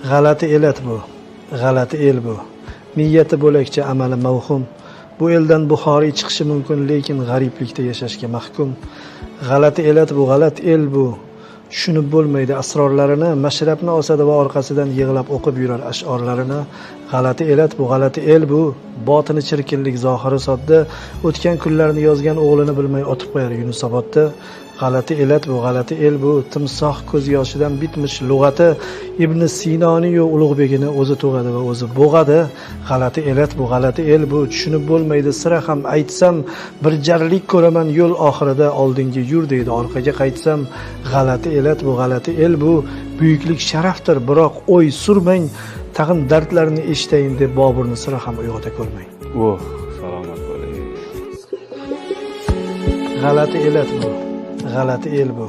G'alati elat bu, g'alati el bu. Niyati bo'lakcha, amali mavhum. Bu eldan Buxoriy chiqishi mumkin, lekin g'ariblikda yashashga mahkum. G'alati elat bu, g'alati el bu. Tushunib bo'lmaydi asrorlarini, mashrabni osadi va orqasidan yig'lab o'qib yurar ash'orlarini. G'alati elat bu, g'alati el bu. Botini chirkinlik, zohiri sodda. O'tgan kunlarni yozgan o'g'lini bilmay otib qo'yar Yunusobodda. G'alati elat bu, g'alati el bu. Timsoh ko'z yoshidan bitmish lug'ati. Ibn Sinoni yu Ulug'begini o'zi tug'adi va o'zi bo'g'adi. G'alati elat bu, g'alati el bu. Tushunib bo'lmaydi sira ham aytsam, bir jarlik ko'raman yo'l oxirida, oldinga yur deydi, orqaga qaytsam. G'alati elat bu, g'alati el bu. Buyuklik sharafdir, biroq o'y surmang. Tag'in dardlarini eshitayin deb Boburni sira ham uyg'ota ko'rmang. Salomat bo'ling. G'alati elat bu, g'alati el bu.